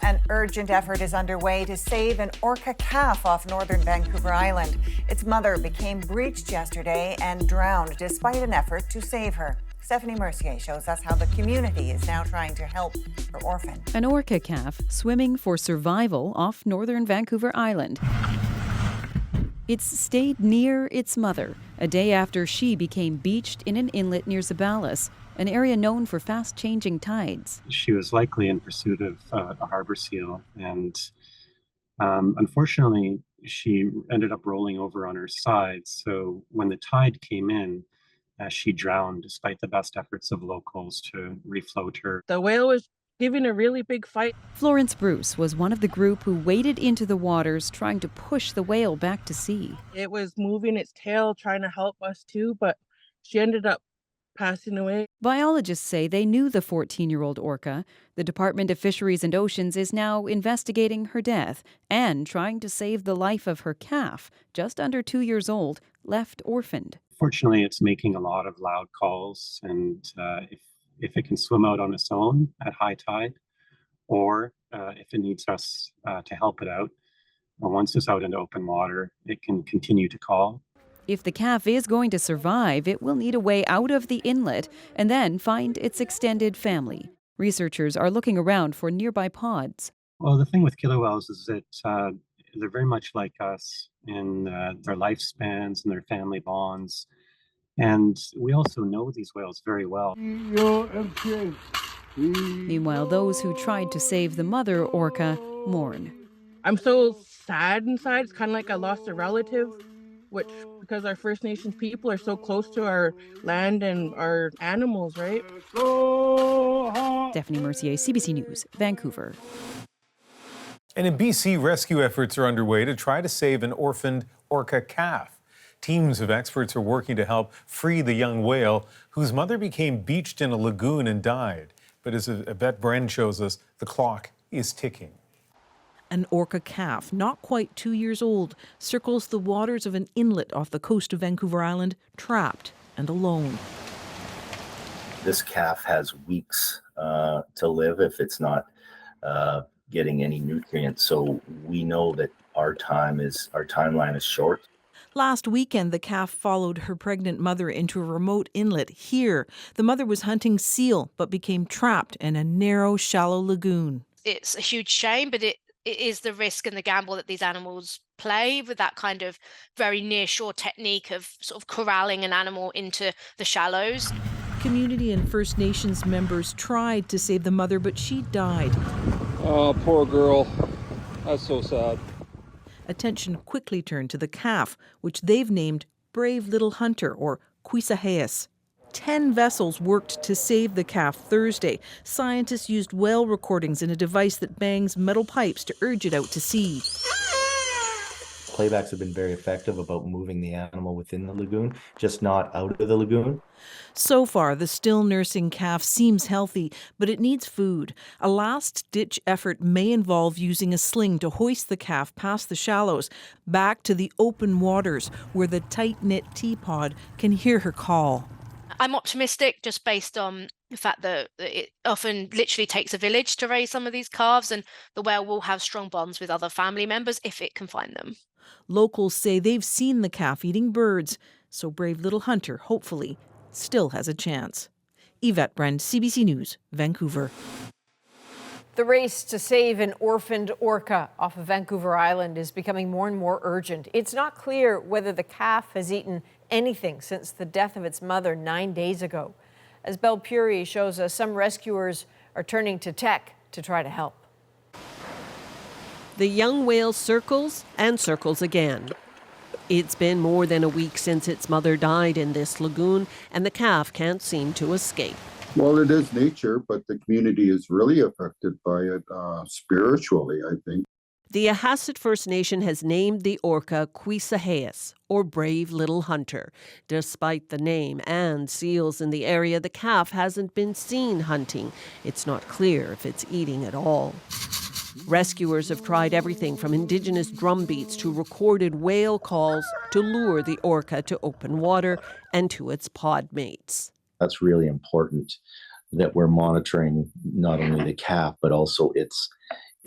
An urgent effort is underway to save an orca calf off northern Vancouver Island. Its mother became breached yesterday and drowned despite an effort to save her. Stephanie Mercier shows us how the community is now trying to help her orphan. An orca calf swimming for survival off northern Vancouver Island. It's stayed near its mother a day after she became beached in an inlet near Zeballos, an area known for fast-changing tides. She was likely in pursuit of a harbor seal, and unfortunately, she ended up rolling over on her side. So when the tide came in, she drowned despite the best efforts of locals to refloat her. The whale was giving a really big fight. Florence Bruce was one of the group who waded into the waters trying to push the whale back to sea. It was moving its tail, trying to help us too, but she ended up passing away. Biologists say they knew the 14-year-old orca. The Department of Fisheries and Oceans is now investigating her death and trying to save the life of her calf, just under 2 years old, left orphaned. Fortunately, it's making a lot of loud calls, and if it can swim out on its own at high tide, or if it needs us to help it out, once it's out into open water, it can continue to call. If the calf is going to survive, it will need a way out of the inlet and then find its extended family. Researchers are looking around for nearby pods. Well, the thing with killer whales is that they're very much like us in their lifespans and their family bonds. And we also know these whales very well. Meanwhile, those who tried to save the mother orca mourn. I'm so sad inside. It's kind of like I lost a relative, which, because our First Nations people are so close to our land and our animals, right? Stephanie Mercier, CBC News, Vancouver. And in BC, rescue efforts are underway to try to save an orphaned orca calf. Teams of experts are working to help free the young whale whose mother became beached in a lagoon and died. But as Yvette Bren shows us, the clock is ticking. An orca calf, not quite 2 years old, circles the waters of an inlet off the coast of Vancouver Island, trapped and alone. This calf has weeks to live if it's not getting any nutrients. So we know that our timeline is short. Last weekend, the calf followed her pregnant mother into a remote inlet here. The mother was hunting seal, but became trapped in a narrow, shallow lagoon. It's a huge shame, but it is the risk and the gamble that these animals play with that kind of very near-shore technique of sort of corralling an animal into the shallows. Community and First Nations members tried to save the mother, but she died. Oh, poor girl. That's so sad. Attention quickly turned to the calf, which they've named Brave Little Hunter, or Kŵiisaḥiʔis. 10 vessels worked to save the calf Thursday. Scientists used whale recordings in a device that bangs metal pipes to urge it out to sea. Playbacks have been very effective about moving the animal within the lagoon, just not out of the lagoon. So far, the still nursing calf seems healthy, but it needs food. A last-ditch effort may involve using a sling to hoist the calf past the shallows, back to the open waters where the tight-knit teapot can hear her call. I'm optimistic just based on the fact that it often literally takes a village to raise some of these calves, and the whale will have strong bonds with other family members if it can find them. Locals say they've seen the calf eating birds, so Brave Little Hunter, hopefully, still has a chance. Yvette Bren, CBC News, Vancouver. The race to save an orphaned orca off of Vancouver Island is becoming more and more urgent. It's not clear whether the calf has eaten anything since the death of its mother 9 days ago. As Belle Puri shows us, some rescuers are turning to tech to try to help. The young whale circles and circles again. It's been more than a week since its mother died in this lagoon, and the calf can't seem to escape. Well, it is nature, but the community is really affected by it spiritually, I think. The Ehattesaht First Nation has named the orca Kŵiisaḥiʔis, or Brave Little Hunter. Despite the name and seals in the area, the calf hasn't been seen hunting. It's not clear if it's eating at all. Rescuers have tried everything from indigenous drum beats to recorded whale calls to lure the orca to open water and to its pod mates. That's really important that we're monitoring not only the calf, but also its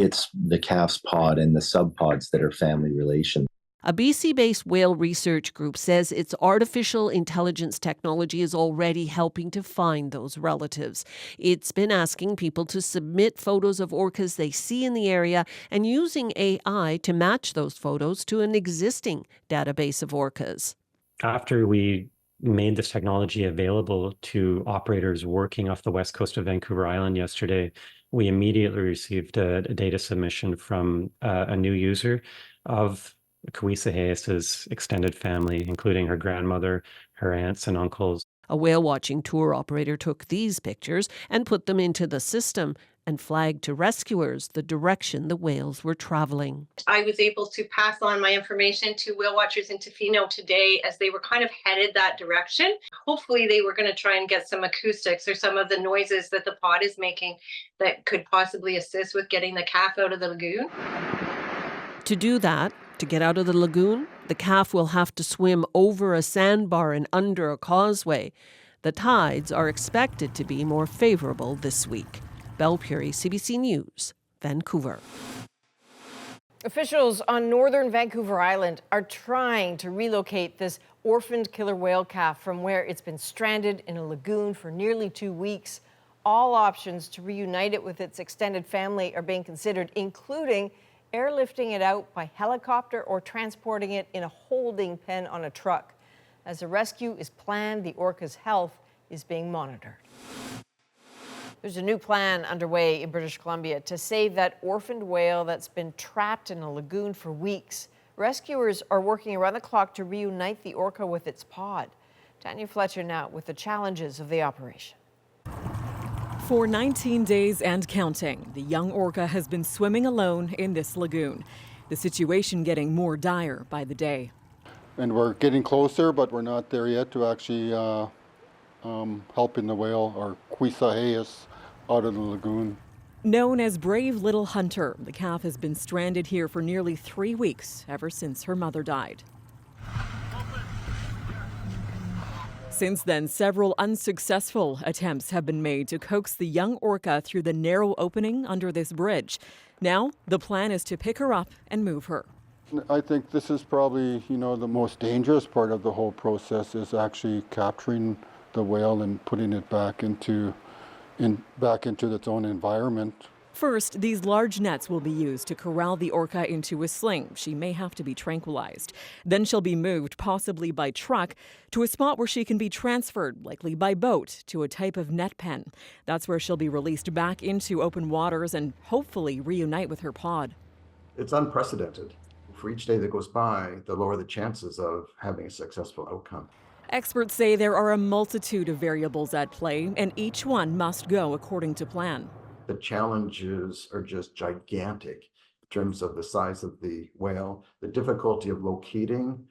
It's the calf's pod and the subpods that are family relation. A BC-based whale research group says its artificial intelligence technology is already helping to find those relatives. It's been asking people to submit photos of orcas they see in the area and using AI to match those photos to an existing database of orcas. After we made this technology available to operators working off the west coast of Vancouver Island yesterday, we immediately received a data submission from a new user of Kŵiisaḥiʔis's extended family, including her grandmother, her aunts and uncles. A whale watching tour operator took these pictures and put them into the system and flagged to rescuers the direction the whales were traveling. I was able to pass on my information to whale watchers in Tofino today as they were kind of headed that direction. Hopefully they were going to try and get some acoustics or some of the noises that the pod is making that could possibly assist with getting the calf out of the lagoon. To do that, to get out of the lagoon, the calf will have to swim over a sandbar and under a causeway. The tides are expected to be more favorable this week. Belle Puri, CBC News, Vancouver. Officials on northern Vancouver Island are trying to relocate this orphaned killer whale calf from where it's been stranded in a lagoon for nearly 2 weeks. All options to reunite it with its extended family are being considered, including airlifting it out by helicopter or transporting it in a holding pen on a truck. As the rescue is planned, the orca's health is being monitored. There's a new plan underway in British Columbia to save that orphaned whale that's been trapped in a lagoon for weeks. Rescuers are working around the clock to reunite the orca with its pod. Tanya Fletcher now with the challenges of the operation. For 19 days and counting, the young orca has been swimming alone in this lagoon. The situation getting more dire by the day. And we're getting closer, but we're not there yet to actually helping the whale, or Kŵiisaḥiʔis, out of the lagoon. Known as Brave Little Hunter, the calf has been stranded here for nearly 3 weeks, ever since her mother died. Since then, several unsuccessful attempts have been made to coax the young orca through the narrow opening under this bridge. Now, the plan is to pick her up and move her. I think this is probably, the most dangerous part of the whole process is actually capturing the whale and putting it back into its own environment. First, these large nets will be used to corral the orca into a sling. She may have to be tranquilized. Then she'll be moved, possibly by truck, to a spot where she can be transferred, likely by boat, to a type of net pen. That's where she'll be released back into open waters and hopefully reunite with her pod. It's unprecedented. For each day that goes by, the lower the chances of having a successful outcome. Experts say there are a multitude of variables at play, and each one must go according to plan. The challenges are just gigantic in terms of the size of the whale, the difficulty of locating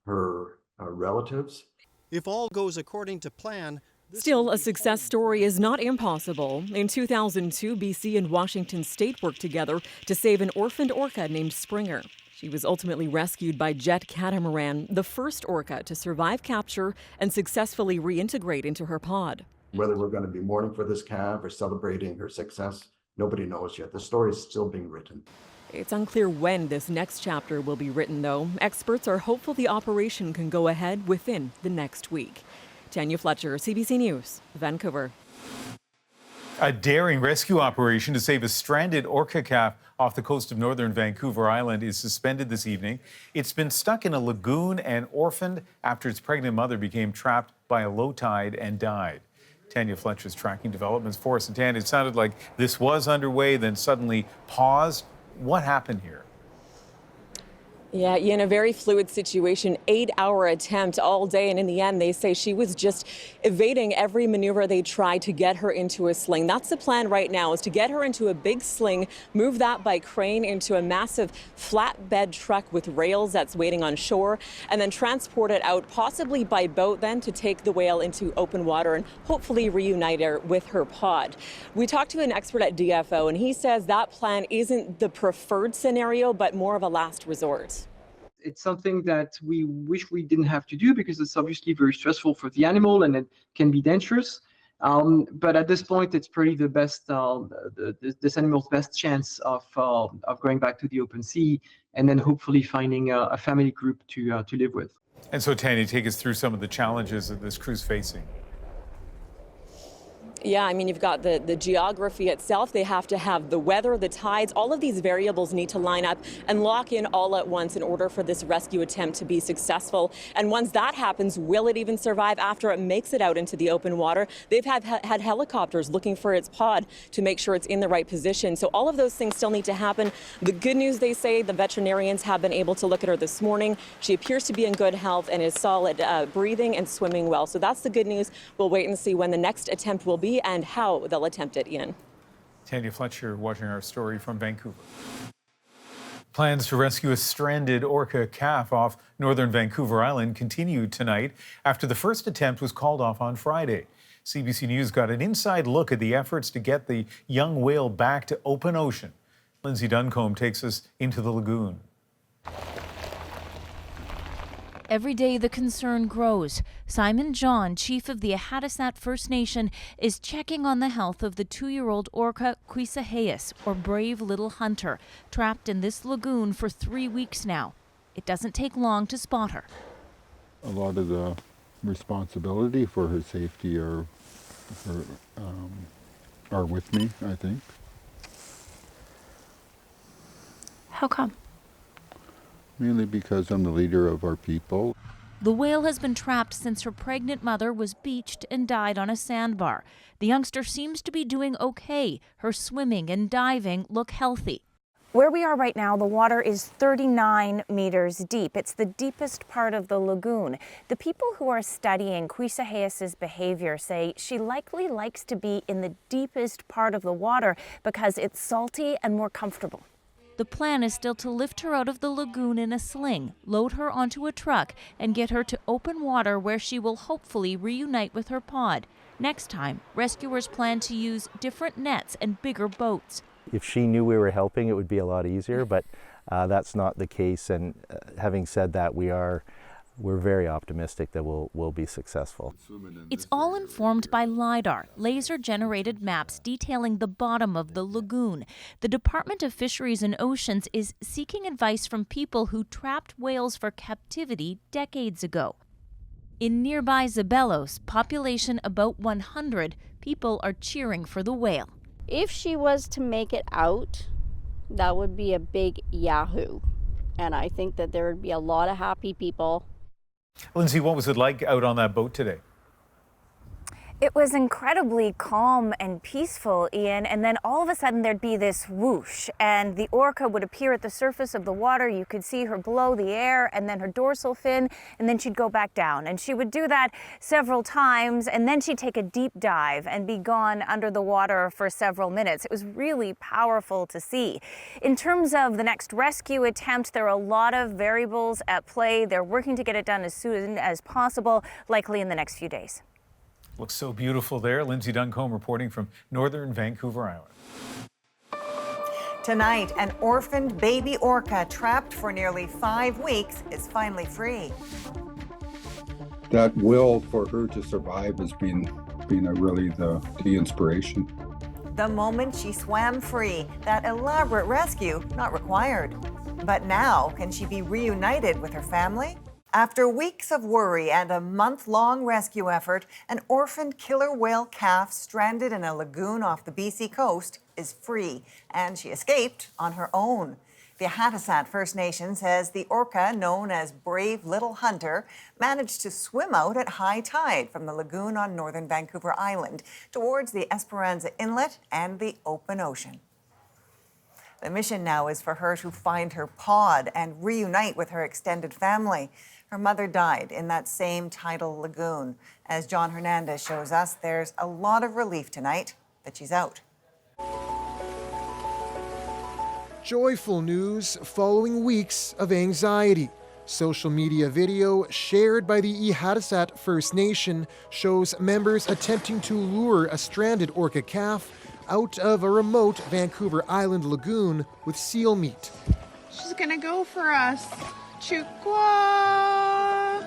her relatives. If all goes according to plan, still, a success story is not impossible. In 2002, BC and Washington State worked together to save an orphaned orca named Springer. She was ultimately rescued by jet catamaran, the first orca to survive capture and successfully reintegrate into her pod. Whether we're going to be mourning for this calf or celebrating her success, nobody knows yet. The story is still being written. It's unclear when this next chapter will be written, though. Experts are hopeful the operation can go ahead within the next week. Tanya Fletcher, CBC News, Vancouver. A daring rescue operation to save a stranded orca calf off the coast of northern Vancouver Island is suspended this evening. It's been stuck in a lagoon and orphaned after its pregnant mother became trapped by a low tide and died. Tanya Fletcher's tracking developments for us. And Tanya, it sounded like this was underway, then suddenly paused. What happened here? Yeah, in a very fluid situation, 8-hour attempt all day. And in the end, they say she was just evading every maneuver they tried to get her into a sling. That's the plan right now, is to get her into a big sling, move that by crane into a massive flatbed truck with rails that's waiting on shore, and then transport it out, possibly by boat then, to take the whale into open water and hopefully reunite her with her pod. We talked to an expert at DFO, and he says that plan isn't the preferred scenario, but more of a last resort. It's something that we wish we didn't have to do because it's obviously very stressful for the animal and it can be dangerous. But at this point, it's pretty the best, this animal's best chance of going back to the open sea, and then hopefully finding a family group to live with. And so, Tanya, take us through some of the challenges that this crew's facing. Yeah, I mean, you've got the geography itself. They have to have the weather, the tides. All of these variables need to line up and lock in all at once in order for this rescue attempt to be successful. And once that happens, will it even survive after it makes it out into the open water? They've had helicopters looking for its pod to make sure it's in the right position. So all of those things still need to happen. The good news, they say, the veterinarians have been able to look at her this morning. She appears to be in good health and is solid, breathing and swimming well. So that's the good news. We'll wait and see when the next attempt will be and how they'll attempt it, Ian. Tanya Fletcher watching our story from Vancouver. Plans to rescue a stranded orca calf off northern Vancouver Island continued tonight after the first attempt was called off on Friday. CBC News got an inside look at the efforts to get the young whale back to open ocean. Lindsay Duncombe takes us into the lagoon. Every day the concern grows. Simon John, chief of the Ehattesaht First Nation, is checking on the health of the 2-year-old orca Kŵiisaḥiʔis, or brave little hunter, trapped in this lagoon for 3 weeks now. It doesn't take long to spot her. A lot of the responsibility for her safety are with me, I think. How come? Mainly because I'm the leader of our people. The whale has been trapped since her pregnant mother was beached and died on a sandbar. The youngster seems to be doing okay. Her swimming and diving look healthy. Where we are right now, the water is 39 meters deep. It's the deepest part of the lagoon. The people who are studying Kŵiisaḥiʔis's behavior say she likely likes to be in the deepest part of the water because it's salty and more comfortable. The plan is still to lift her out of the lagoon in a sling, load her onto a truck, and get her to open water where she will hopefully reunite with her pod. Next time, rescuers plan to use different nets and bigger boats. If she knew we were helping, it would be a lot easier, but that's not the case. And having said that, we're very optimistic that we'll be successful. It's all informed by LiDAR, laser-generated maps detailing the bottom of the lagoon. The Department of Fisheries and Oceans is seeking advice from people who trapped whales for captivity decades ago. In nearby Zabelos, population about 100, people are cheering for the whale. If she was to make it out, that would be a big yahoo. And I think that there would be a lot of happy people. Lindsay, what was it like out on that boat today? It was incredibly calm and peaceful, Ian, and then all of a sudden there'd be this whoosh, and the orca would appear at the surface of the water. You could see her below the air, and then her dorsal fin, and then she'd go back down. And she would do that several times, and then she'd take a deep dive and be gone under the water for several minutes. It was really powerful to see. In terms of the next rescue attempt, there are a lot of variables at play. They're working to get it done as soon as possible, likely in the next few days. Looks so beautiful there. Lindsay Duncombe reporting from northern Vancouver Island. Tonight, an orphaned baby orca trapped for nearly 5 weeks is finally free. That will for her to survive has been really the inspiration. The moment she swam free, that elaborate rescue not required. But now, can she be reunited with her family? After weeks of worry and a month-long rescue effort, an orphaned killer whale calf stranded in a lagoon off the BC coast is free, and she escaped on her own. The Ehattesaht First Nation says the orca, known as Brave Little Hunter, managed to swim out at high tide from the lagoon on northern Vancouver Island towards the Esperanza Inlet and the open ocean. The mission now is for her to find her pod and reunite with her extended family. Her mother died in that same tidal lagoon. As John Hernandez shows us, there's a lot of relief tonight that she's out. Joyful news following weeks of anxiety. Social media video shared by the Ehattesaht First Nation shows members attempting to lure a stranded orca calf out of a remote Vancouver Island lagoon with seal meat. She's gonna go for us. Chukwa!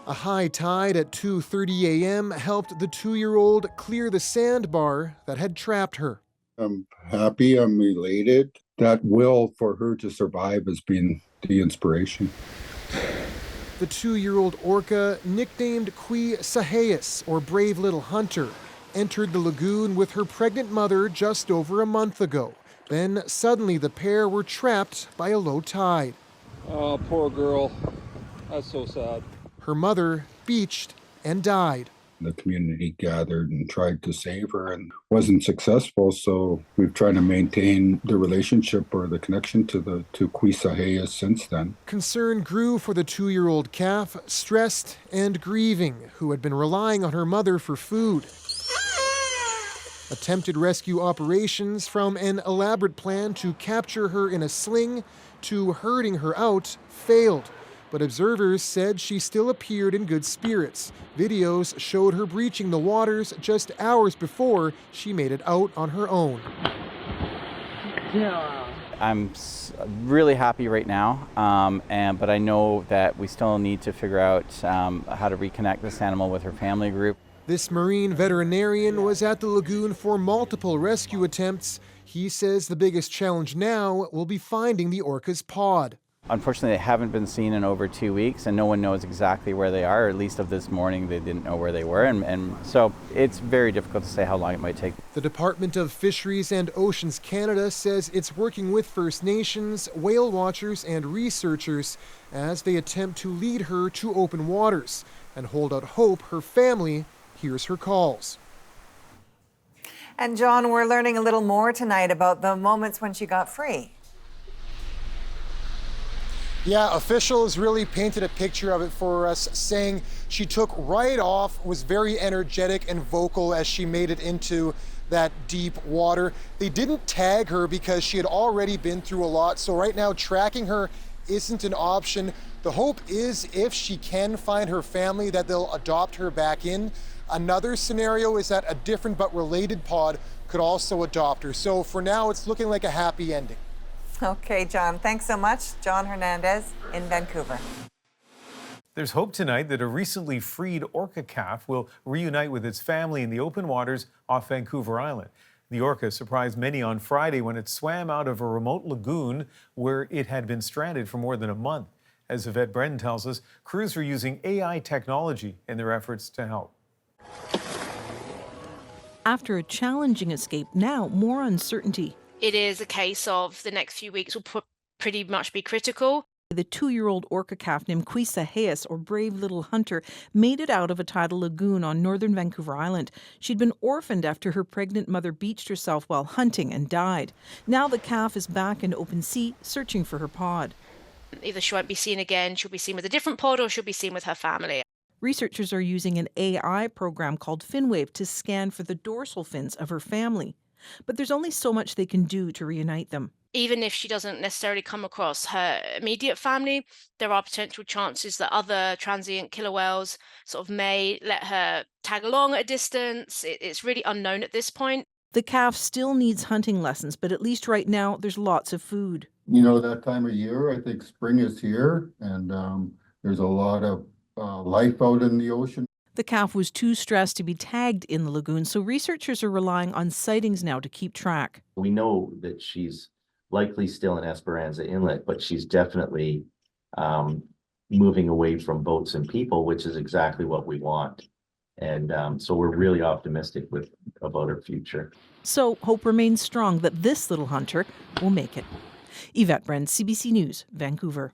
A high tide at 2:30 a.m. helped the 2-year-old clear the sandbar that had trapped her. I'm happy, I'm elated. That will for her to survive has been the inspiration. The 2-year-old orca, nicknamed Kwi-Saḥiʔis, or Brave Little Hunter, entered the lagoon with her pregnant mother just over a month ago. Then suddenly the pair were trapped by a low tide. Oh, poor girl. That's so sad. Her mother beached and died. The community gathered and tried to save her and wasn't successful, so we've tried to maintain the relationship or the connection to Kwi-Saḥiʔis since then. Concern grew for the 2-year-old calf, stressed and grieving, who had been relying on her mother for food. Attempted rescue operations, from an elaborate plan to capture her in a sling to herding her out, failed. But observers said she still appeared in good spirits. Videos showed her breaching the waters just hours before she made it out on her own. I'm really happy right now, but I know that we still need to figure out how to reconnect this animal with her family group. This marine veterinarian was at the lagoon for multiple rescue attempts. He says the biggest challenge now will be finding the orca's pod. Unfortunately, they haven't been seen in over 2 weeks, and no one knows exactly where they are, or at least of this morning, they didn't know where they were, and so it's very difficult to say how long it might take. The Department of Fisheries and Oceans Canada says it's working with First Nations, whale watchers, and researchers as they attempt to lead her to open waters and hold out hope her family hears her calls. And John, we're learning a little more tonight about the moments when she got free. Yeah, officials really painted a picture of it for us, saying she took right off, was very energetic and vocal as she made it into that deep water. They didn't tag her because she had already been through a lot, so right now tracking her isn't an option. The hope is if she can find her family that they'll adopt her back in. Another scenario is that a different but related pod could also adopt her. So for now, it's looking like a happy ending. Okay, John, thanks so much. John Hernandez in Vancouver. There's hope tonight that a recently freed orca calf will reunite with its family in the open waters off Vancouver Island. The orca surprised many on Friday when it swam out of a remote lagoon where it had been stranded for more than a month. As Yvette Brennan tells us, crews are using AI technology in their efforts to help. After a challenging escape, now more uncertainty. It is a case of the next few weeks will pretty much be critical. The 2-year-old orca calf named Kwi-Saḥiʔis, or Brave Little Hunter, made it out of a tidal lagoon on northern Vancouver Island. She'd been orphaned after her pregnant mother beached herself while hunting and died. Now the calf is back in open sea, searching for her pod. Either she won't be seen again, she'll be seen with a different pod, or she'll be seen with her family. Researchers are using an AI program called FinWave to scan for the dorsal fins of her family. But there's only so much they can do to reunite them. Even if she doesn't necessarily come across her immediate family, there are potential chances that other transient killer whales sort of may let her tag along at a distance. It's really unknown at this point. The calf still needs hunting lessons, but at least right now there's lots of food. You know, that time of year, I think spring is here, and there's a lot of life out in the ocean. The calf was too stressed to be tagged in the lagoon, so researchers are relying on sightings now to keep track. We know that she's likely still in Esperanza Inlet, but she's definitely moving away from boats and people, which is exactly what we want. And so we're really optimistic about her future. So hope remains strong that this little hunter will make it. Yvette Brennan, CBC News, Vancouver.